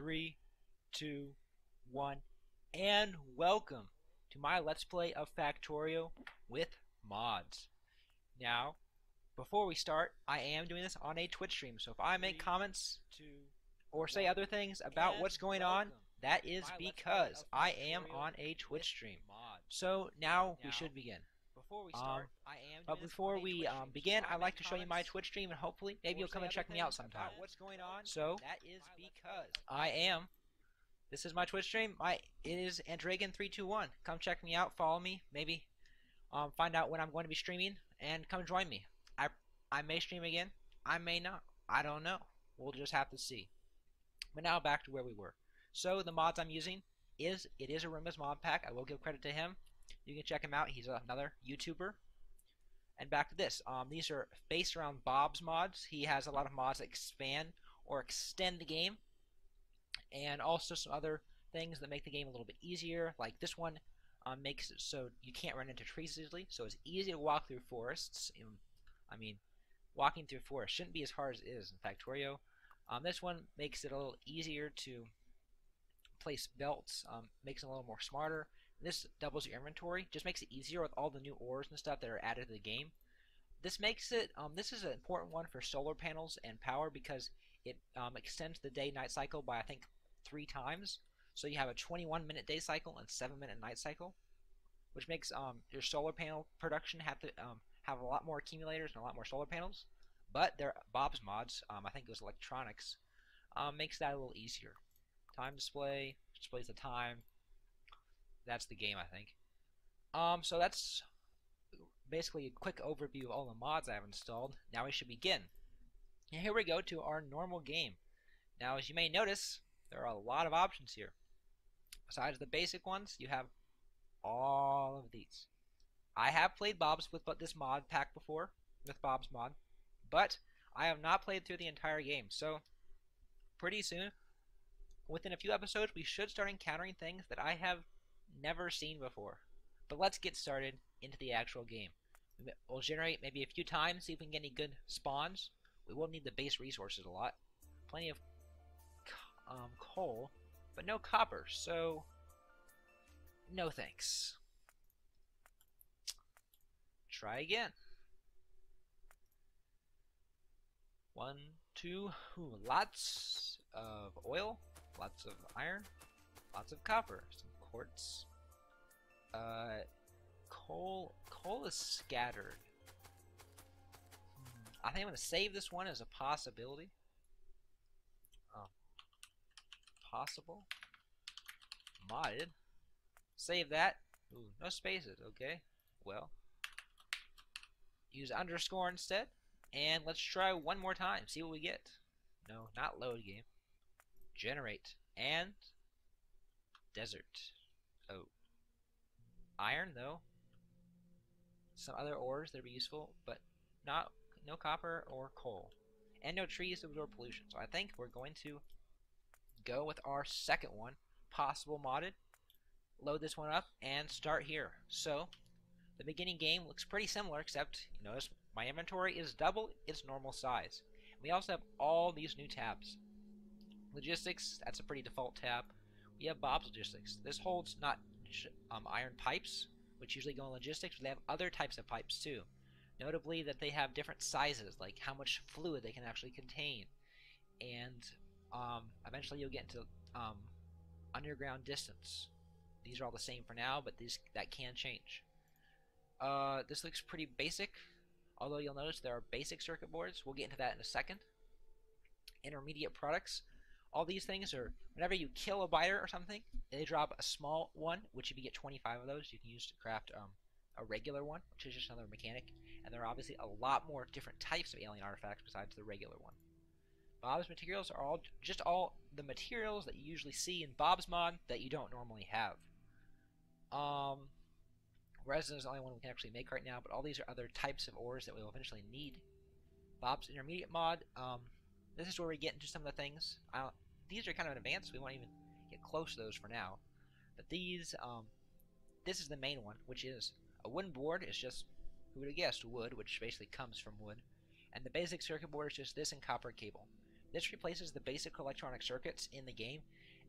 3, 2, 1, and welcome to my Let's Play of Factorio with mods. Now, before we start, I am doing this on a Twitch stream, so if I make comments or say other things about what's going on, that is because I am on a Twitch stream. So now we should begin. But before we begin, I'd like to show you my Twitch stream, and hopefully, maybe you'll come and check me out sometime. So, this is my Twitch stream. It is Andragon321. Come check me out, follow me, maybe find out when I'm going to be streaming, and come join me. I may stream again, I may not. I don't know. We'll just have to see. But now back to where we were. So the mods I'm using is a Roomba's mod pack. I will give credit to him. You can check him out. He's another YouTuber. And back to this. These are based around Bob's mods. He has a lot of mods that expand or extend the game, and also some other things that make the game a little bit easier. Like this one makes it so you can't run into trees easily. So it's easy to walk through forests. Walking through forests shouldn't be as hard as it is in Factorio. This one makes it a little easier to place belts. Makes it a little more smarter. This doubles your inventory, just makes it easier with all the new ores and stuff that are added to the game. This makes it, this is an important one for solar panels and power because it extends the day-night cycle by I think 3 times. So you have a 21-minute day cycle and 7-minute night cycle, which makes your solar panel production have to have a lot more accumulators and a lot more solar panels. But they're Bob's mods, I think it was electronics, makes that a little easier. Time display, displays the time. That's the game, I think. So that's basically a quick overview of all the mods I have installed. Now we should begin. And here we go to our normal game. Now, as you may notice, there are a lot of options here. Besides the basic ones, you have all of these. I have played Bob's with this mod pack before, with Bob's mod, but I have not played through the entire game. So, pretty soon, within a few episodes, we should start encountering things that I have never seen before. But let's get started into the actual game. We'll generate maybe a few times, see if we can get any good spawns. We will need the base resources a lot. Plenty of coal, but no copper, so no thanks. Try again. 1, 2, lots of oil, lots of iron, lots of copper, some quartz. Coal is scattered. I think I'm going to save this one as a possibility. Possible. Modded. Save that. Ooh, no spaces. Okay. Well. Use underscore instead. And let's try one more time. See what we get. No, not load game. Generate. And desert. Oh. Iron, though. Some other ores that would be useful, but no copper or coal. And no trees to absorb pollution. So I think we're going to go with our second one, possible modded. Load this one up and start here. So the beginning game looks pretty similar, except you notice my inventory is double its normal size. We also have all these new tabs. Logistics, that's a pretty default tab. We have Bob's Logistics. This holds not iron pipes, which usually go in logistics, but they have other types of pipes too. Notably that they have different sizes, like how much fluid they can actually contain. And eventually you'll get into underground distance. These are all the same for now, but that can change. This looks pretty basic, although you'll notice there are basic circuit boards. We'll get into that in a second. Intermediate products. All these things are, whenever you kill a biter or something, they drop a small one, which if you get 25 of those, you can use to craft a regular one, which is just another mechanic. And there are obviously a lot more different types of alien artifacts besides the regular one. Bob's materials are all the materials that you usually see in Bob's mod that you don't normally have. Resin is the only one we can actually make right now, but all these are other types of ores that we'll eventually need. Bob's intermediate mod, this is where we get into some of the things. These are kind of advanced, so we won't even get close to those for now. But these, this is the main one, which is a wooden board. It's just, who would have guessed, wood, which basically comes from wood. And the basic circuit board is just this and copper cable. This replaces the basic electronic circuits in the game,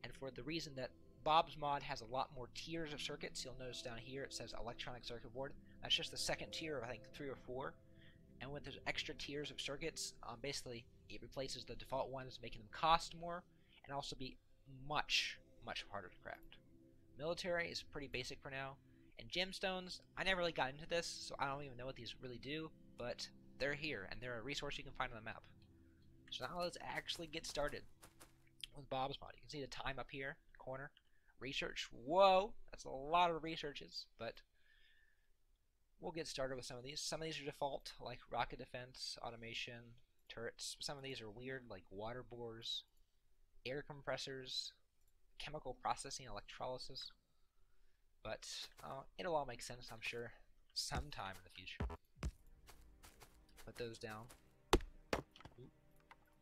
and for the reason that Bob's Mod has a lot more tiers of circuits. You'll notice down here it says electronic circuit board. That's just the second tier of I think 3 or 4. And with those extra tiers of circuits, basically it replaces the default ones, making them cost more and also be much, much harder to craft. Military is pretty basic for now. And gemstones, I never really got into this, so I don't even know what these really do, but they're here, and they're a resource you can find on the map. So now let's actually get started with Bob's Mod. You can see the time up here, corner. Research, whoa, that's a lot of researches, but we'll get started with some of these. Some of these are default, like rocket defense, automation, turrets. Some of these are weird, like water bores, air compressors, chemical processing, electrolysis. But it'll all make sense, I'm sure, sometime in the future. Put those down.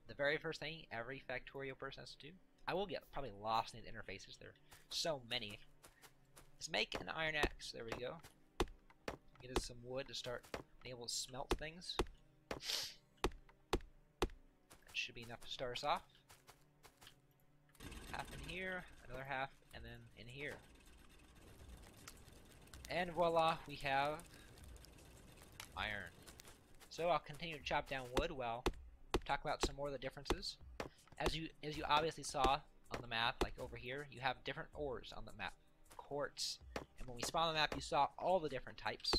The very first thing every Factorio person has to do, I will get probably lost in these interfaces, there are so many, is make an iron axe. There we go. Get us some wood to start being able to smelt things. That should be enough to start us off. Half in here, another half, and then in here. And voila, we have iron. So I'll continue to chop down wood while talk about some more of the differences. As you obviously saw on the map, like over here, you have different ores on the map. Quartz. And when we spawn on the map, you saw all the different types.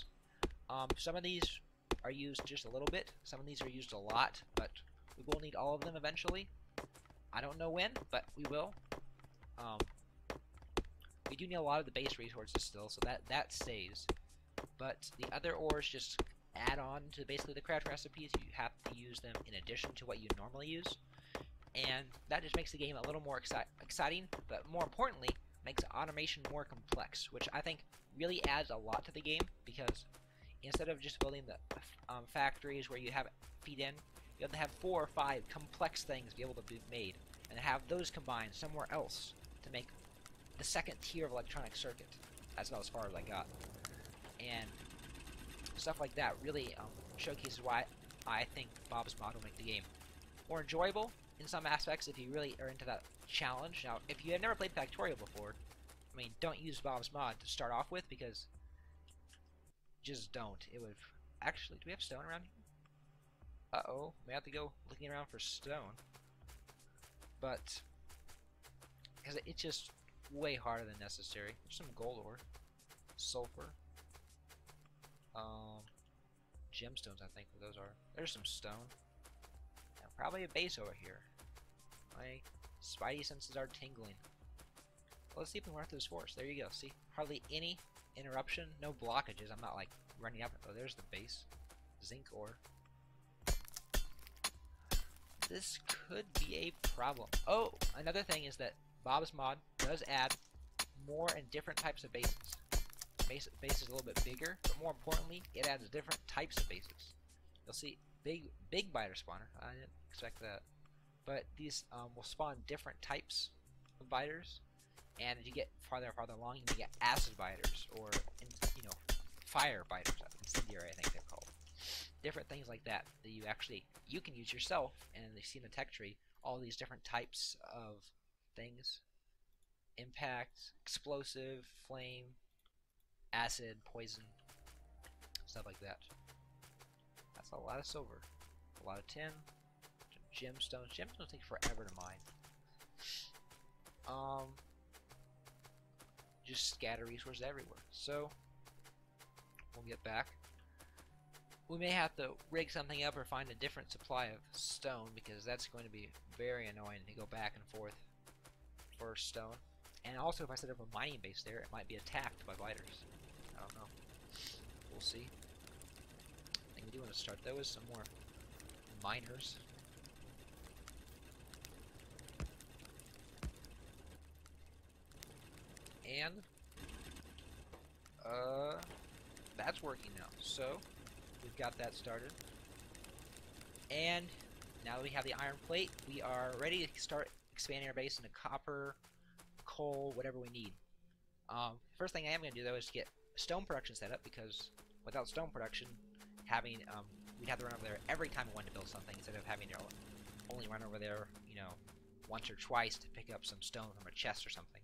Some of these are used just a little bit. Some of these are used a lot, but we will need all of them eventually. I don't know when, but we will. We do need a lot of the base resources still, so that stays. But the other ores just add on to basically the craft recipes. You have to use them in addition to what you normally use. And that just makes the game a little more exciting, but more importantly, makes automation more complex, which I think really adds a lot to the game, because instead of just building the factories where you have it feed in, you have to have 4 or 5 complex things be able to be made, and have those combined somewhere else to make the second tier of electronic circuit. That's about as far as I got. And stuff like that really showcases why I think Bob's Mod will make the game more enjoyable in some aspects if you really are into that challenge. Now, if you have never played Factorio before, I mean, don't use Bob's Mod to start off with, because just don't. It would actually. Do we have stone around here? Uh-oh, we have to go looking around for stone. But because it's just way harder than necessary. There's some gold ore, sulfur, gemstones. I think those are. There's some stone. And probably a base over here. My spidey senses are tingling. Well, let's see if we can run through this forest. There you go. See, hardly any interruption, no blockages. I'm not like running up. Oh, there's the base. Zinc ore. This could be a problem. Oh, another thing is that Bob's Mod does add more and different types of bases. Base is a little bit bigger, but more importantly, it adds different types of bases. You'll see big biter spawner. I didn't expect that. But these will spawn different types of biters, and as you get farther and farther along, you can get acid biters, or fire biters, incendiary I think they're called. Different things like that that you can use yourself, and you see in the tech tree all these different types of things: impact, explosive, flame, acid, poison, stuff like that. That's a lot of silver, a lot of tin, gemstones. Gemstones take forever to mine. Just scatter resources everywhere. So we'll get back. We may have to rig something up or find a different supply of stone, because that's going to be very annoying to go back and forth for stone. And also, if I set up a mining base there, it might be attacked by biters. I don't know. We'll see. I think we do want to start though with some more miners. And that's working now. So we've got that started. And now that we have the iron plate, we are ready to start expanding our base into copper, coal, whatever we need. First thing I am going to do though is get stone production set up, because without stone production, we'd have to run over there every time we wanted to build something instead of having to only run over there, you know, once or twice to pick up some stone from a chest or something.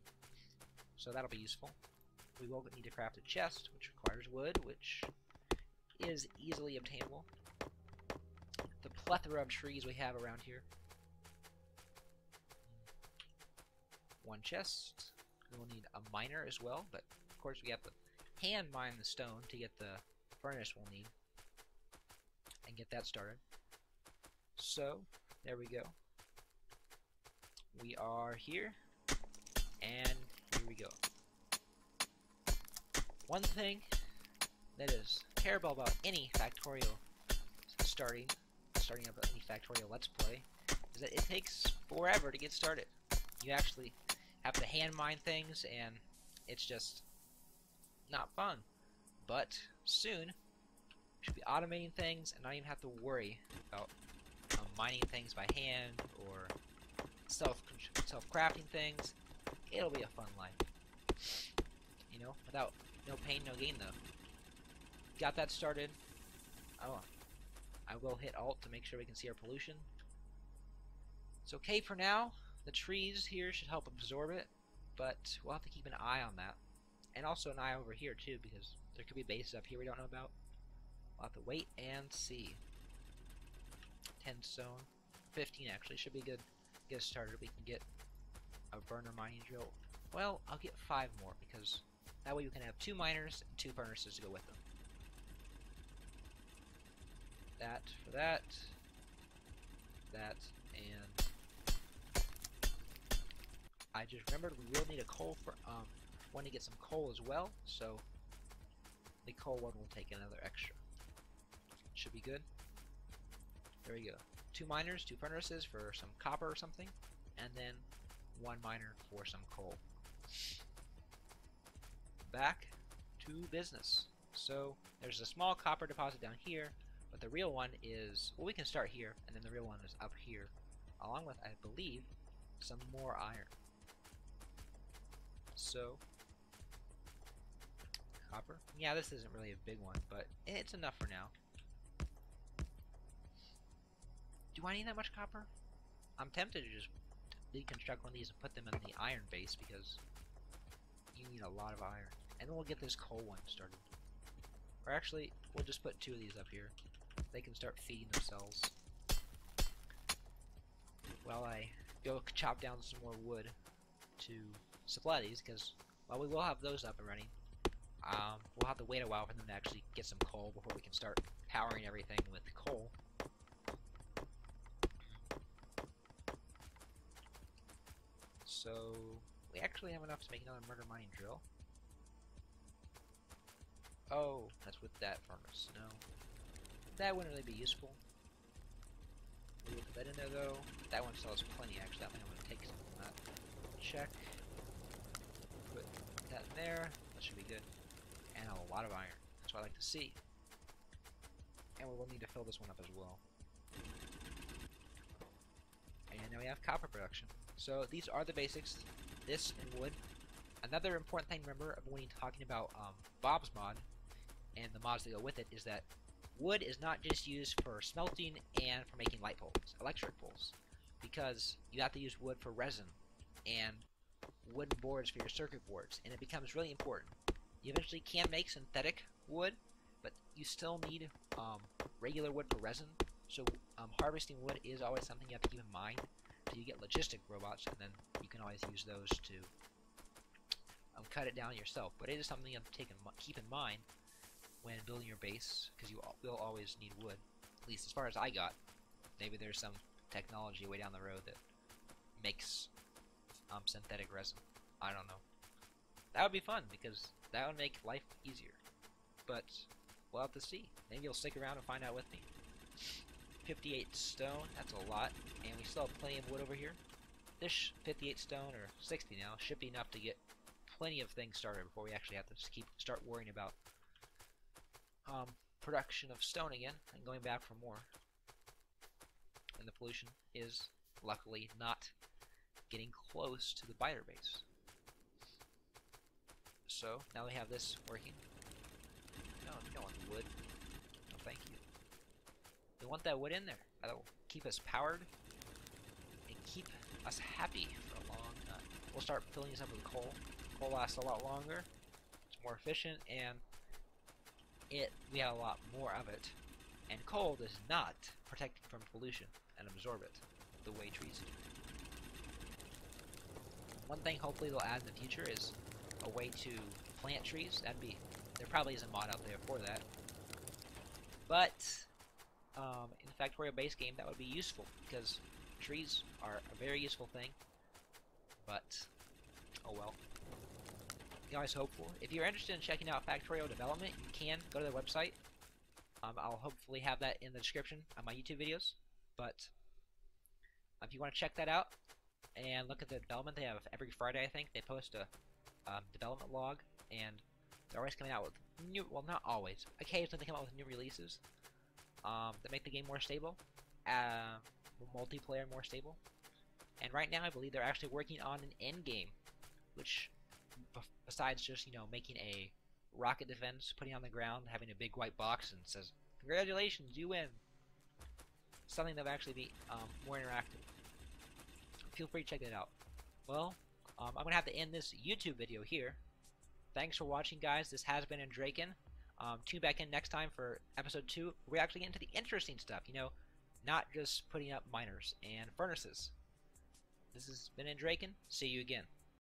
So that'll be useful. We will need to craft a chest, which requires wood, which is easily obtainable. The plethora of trees we have around here. One chest. We'll need a miner as well, but of course we have to hand mine the stone to get the furnace we'll need and get that started. So, there we go. We are here, and here we go. One thing that is terrible about any Factorio starting up any Factorio Let's Play is that it takes forever to get started. You actually have to hand mine things, and it's just not fun. But soon, we should be automating things and not even have to worry about mining things by hand or self-crafting things. It'll be a fun life. You know, without no pain, no gain though. Got that started. Oh, I will hit Alt to make sure we can see our pollution. It's okay for now. The trees here should help absorb it, but we'll have to keep an eye on that. And also an eye over here too, because there could be bases up here we don't know about. We'll have to wait and see. 10 stone. 15 actually should be good. Get us started. We can get a burner mining drill. Well, I'll get 5 more, because that way we can have 2 miners and 2 furnaces to go with them. That for that. That, and I just remembered we will need a coal for want to get some coal as well, so the coal one will take another extra. Should be good. There we go. 2 miners, 2 furnaces for some copper or something, and then 1 miner for some coal. Back to business. So there's a small copper deposit down here, but the real one is, well, we can start here, and then the real one is up here, along with, I believe, some more iron. So, copper. Yeah, this isn't really a big one, but it's enough for now. Do I need that much copper? I'm tempted to just deconstruct one of these and put them in the iron base, because you need a lot of iron. And then we'll get this coal one started. Or actually, we'll just put 2 of these up here. They can start feeding themselves while I go chop down some more wood to supply these, because while we will have those up and running, we'll have to wait a while for them to actually get some coal before we can start powering everything with coal. So we actually have enough to make another murder mining drill. Oh, that's with that furnace. No, that wouldn't really be useful. We'll put that in there though. That one still has plenty actually. That one I'm going to take some of that. Check. Put that in there. That should be good. And a lot of iron. That's what I like to see. And we will need to fill this one up as well. And now we have copper production. So these are the basics. This and wood. Another important thing to remember when talking about Bob's mod and the mods that go with it is that wood is not just used for smelting and for making light poles, electric poles, because you have to use wood for resin and wooden boards for your circuit boards, and it becomes really important. You eventually can make synthetic wood, but you still need regular wood for resin, so harvesting wood is always something you have to keep in mind. So you get logistic robots, and then you can always use those to cut it down yourself. But it is something you have to keep in mind when building your base, because you will always need wood, at least as far as I got. Maybe there's some technology way down the road that makes synthetic resin. I don't know. That would be fun, because that would make life easier. But we'll have to see. Maybe you'll stick around and find out with me. 58 stone, that's a lot, and we still have plenty of wood over here. This 58 stone, or 60 now, should be enough to get plenty of things started before we actually have to start worrying about production of stone again and going back for more. And the pollution is luckily not getting close to the biter base. So now we have this working. No, we don't want the wood. No, thank you. We want that wood in there. That'll keep us powered keep us happy for a long time. We'll start filling this up with coal. Coal lasts a lot longer. It's more efficient, and we have a lot more of it. And coal does not protect from pollution and absorb it the way trees do. One thing hopefully they'll add in the future is a way to plant trees. There probably is a mod out there for that. But in the Factorio base game, that would be useful because trees are a very useful thing. But oh well. You can always hope for. If you're interested in checking out Factorio development, you can go to their website. I'll hopefully have that in the description of my YouTube videos. But if you want to check that out and look at the development, they have every Friday, I think, they post a development log, and they're always coming out with new, well, not always, occasionally they come out with new releases that make the game more stable, multiplayer more stable. And right now I believe they're actually working on an end game, which besides just, making a rocket defense, putting it on the ground, having a big white box and says, "Congratulations, you win." Something that will actually be more interactive. Feel free to check it out. Well, I'm going to have to end this YouTube video here. Thanks for watching, guys. This has been Andraken. Tune back in next time for episode 2. We actually get into the interesting stuff, not just putting up miners and furnaces. This has been Andraken. See you again.